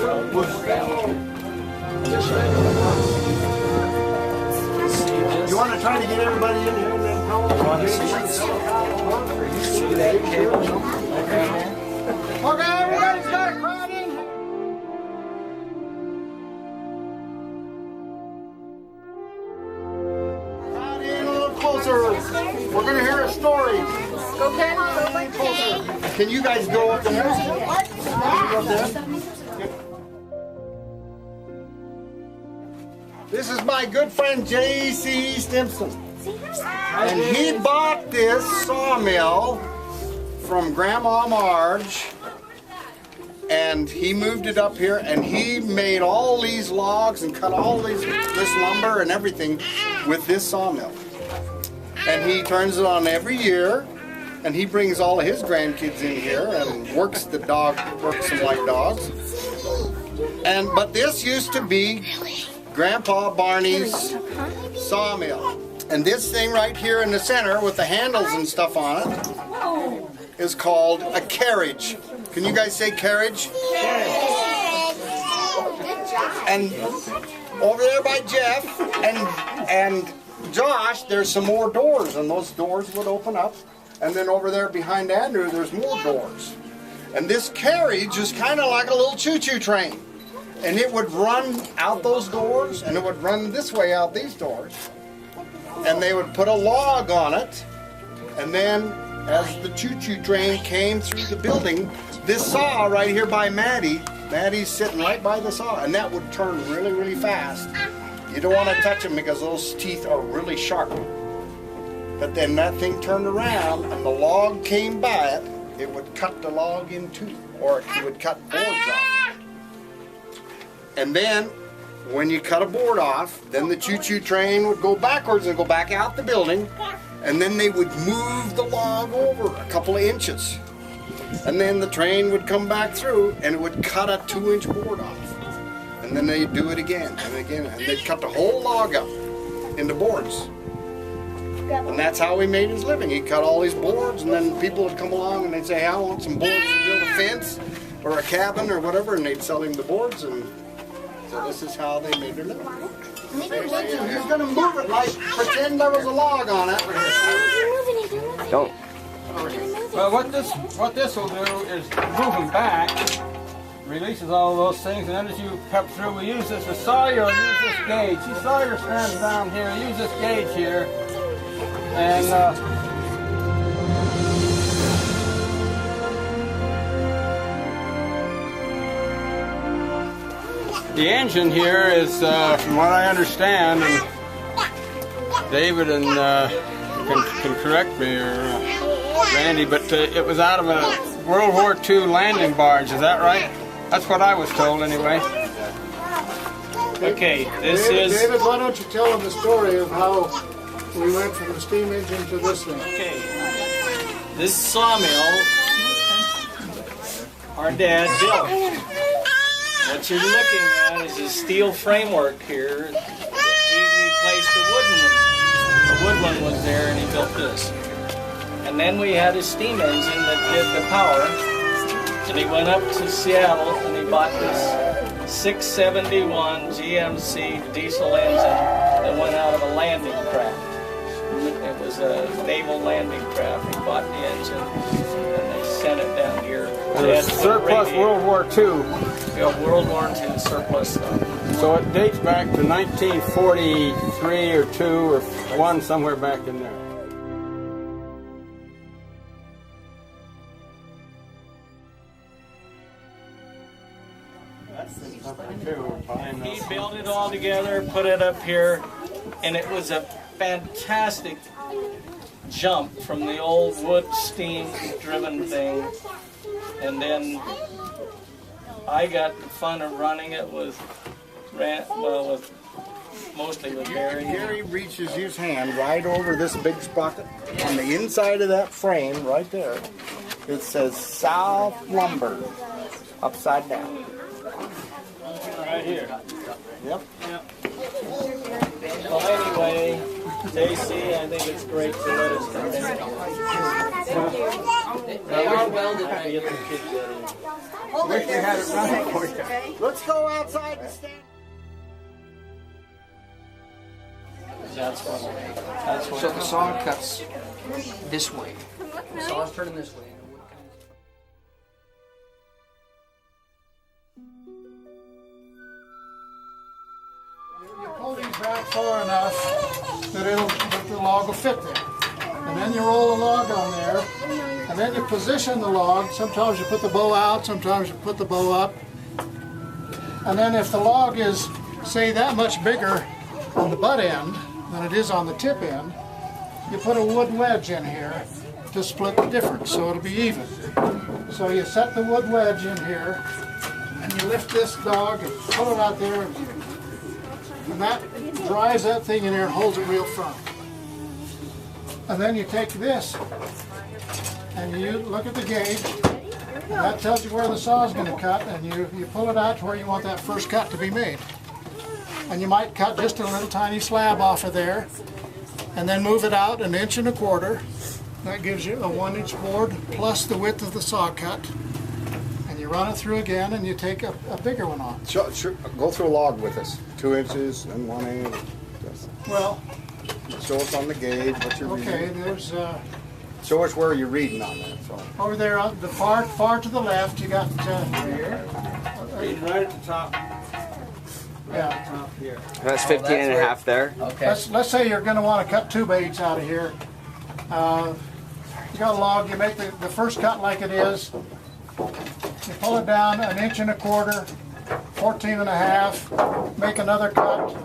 You want to try to get everybody in here and then tell them? See that cable? Okay, everybody's got a crowd in here. Crowd in a little closer. We're going to hear a story. Okay. Can you guys go up there? This is my good friend J.C. Stimson. And he bought this sawmill from Grandma Marge. And he moved it up here and he made all these logs and cut all this lumber and everything with this sawmill. And he turns it on every year. And he brings all of his grandkids in here and works them like dogs. But this used to be Grandpa Barney's sawmill. And this thing right here in the center with the handles and stuff on it is called a carriage. Can you guys say carriage? And over there by Jeff and Josh, there's some more doors, and those doors would open up. And then over there behind Andrew, there's more doors. And this carriage is kind of like a little choo-choo train. And it would run out those doors, and it would run this way out these doors. And they would put a log on it. And then, as the choo-choo train came through the building, this saw right here by Maddie's sitting right by the saw, and that would turn really, really fast. You don't want to touch them because those teeth are really sharp. But then that thing turned around and the log came by it, it would cut the log in two, or it would cut boards off. And then when you cut a board off, then the choo-choo train would go backwards and go back out the building, and then they would move the log over a couple of inches. And then the train would come back through and it would cut a 2-inch board off. And then they'd do it again and again, and they'd cut the whole log up into boards. And that's how he made his living. He'd cut all these boards, and then people would come along and they'd say, I want some boards to build a fence or a cabin or whatever, and they'd sell him the boards, and so this is how they made their living. He's going to move it like pretend there was a log on it. Don't. Well, what this will do is move them back, releases all those things, and then as you cut through, we use this. The sawyer will use this gauge. See, sawyer stands down here. Use this gauge here. And the engine here is, from what I understand, and David and can correct me or Randy, but it was out of a World War II landing barge. Is that right? That's what I was told, anyway. Okay, David, why don't you tell them the story of how we went from the steam engine to this thing? Okay. This sawmill, our dad built. What you're looking at is a steel framework here that he replaced the wooden one. The wood one was there and he built this. And then we had a steam engine that did the power. And he went up to Seattle and he bought this 671 GMC diesel engine that went out of a landing craft. It was a naval landing craft. He bought the engine and they sent it down here. It was surplus World War II. Yeah, World War II surplus stuff. So it dates back to 1943 or 2 or 1, somewhere back in there. He built it all together, put it up here, and it was a fantastic jump from the old wood steam driven thing. And then I got the fun of running it mostly with Gary. Gary reaches his hand right over this big sprocket. On the inside of that frame, right there, it says South Lumber, upside down. Right here. Yep. Well, anyway, JC, I think it's great to let us come in. welded I have to right get here. the kids that in. Hold it there. Let's go outside and stand. That's what. So the saw cuts this way. The saw is turning this way. And the wood comes. You pull these back far enough that the log will fit there. And then you roll the log on there, and then you position the log. Sometimes you put the bow out, sometimes you put the bow up. And then if the log is, say, that much bigger on the butt end than it is on the tip end, you put a wood wedge in here to split the difference, so it'll be even. So you set the wood wedge in here, and you lift this dog and pull it out there, and that drives that thing in there and holds it real firm. And then you take this, and you look at the gauge, and that tells you where the saw is going to cut, and you pull it out to where you want that first cut to be made. And you might cut just a little tiny slab off of there, and then move it out 1.25 inches. That gives you a 1-inch board plus the width of the saw cut. And you run it through again, and you take a bigger one on. Go through a log with us. 2 inches and 1 inch. Well, Show us on the gauge what you're okay, reading. there's Show us where you're reading on that. So. over there on the far to the left, you got Read right at the top. yeah. Top here. That's 15 and a half there. Okay. Let's say you're going to want to cut 2 baits out of here. You got a log, you make the first cut like it is. You pull it down 1.25 inches, 14 and a half. Make another cut.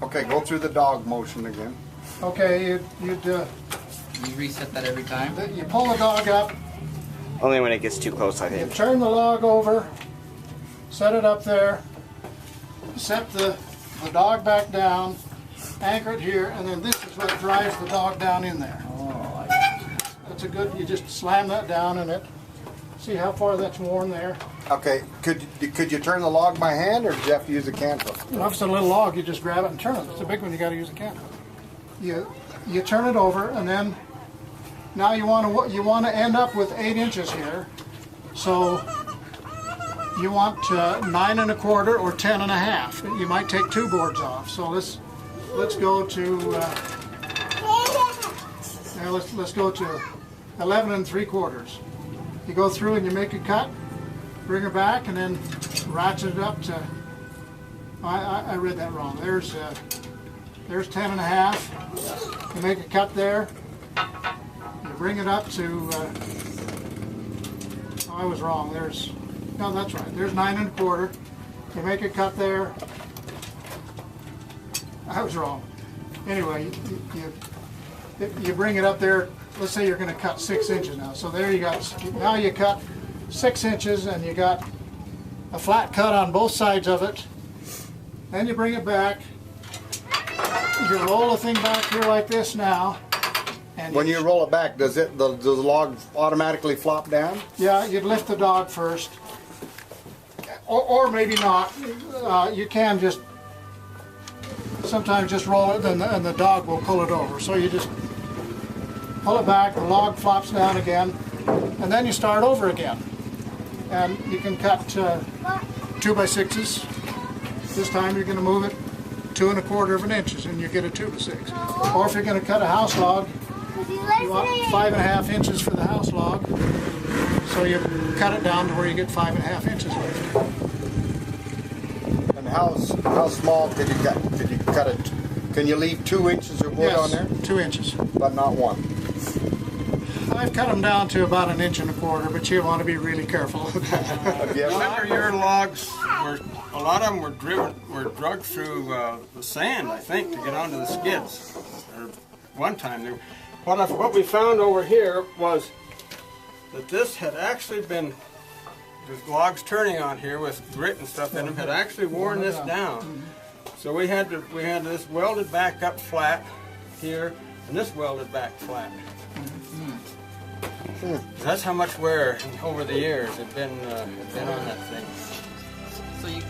Okay, go through the dog motion again. Okay, you'd You reset that every time? you pull the dog up, Only when it gets too close, I you think. turn the log over, set it up there, set the dog back down, anchor it here, and then this is what drives the dog down in there. Oh, That's a good, you just slam that down in it. See how far that's worn there? Okay, could you turn the log by hand, or do you have to use a canter? You know, if it's a little log, you just grab it and turn it. If it's a big one, you got to use a can. You turn it over, and then now you want to end up with 8 inches here. So you want 9 1/4 or 10 and a half. You might take 2 boards off. So let's go to let's go to 11 3/4. You go through and you make a cut, bring her back, and then ratchet it up to. I read that wrong. There's 10 and a half. You make a cut there. You bring it up to. I was wrong. No, that's right. There's 9 1/4. You make a cut there. I was wrong. Anyway, you bring it up there. Let's say you're going to cut 6 inches now. So there you got. Now you cut 6 inches, and you got a flat cut on both sides of it. Then you bring it back. You roll the thing back here like this now. And When you roll it back, does the log automatically flop down? Yeah, you'd lift the dog first. Or maybe not. You can just sometimes just roll it, and the dog will pull it over. So you just pull it back, the log flops down again, and then you start over again. And you can cut 2 by 6s. This time you're going to move it 2 1/4 inches, and you get a 2 by 6. Or if you're going to cut a house log, you want 5 1/2 inches for the house log. So you cut it down to where you get 5 1/2 inches left. And how small could you cut it? Can you leave 2 inches of wood on there? 2 inches. But not 1. I've cut them down to about 1 1/4 inches, but you want to be really careful. Remember, your logs were, a lot of them were drug through the sand, I think, to get onto the skids. Or one time, what we found over here was that this had actually been, the logs turning on here with grit and stuff in them had actually worn this down. So we had this welded back up flat here, and this welded back flat. That's how much wear over the years had been on that thing. So you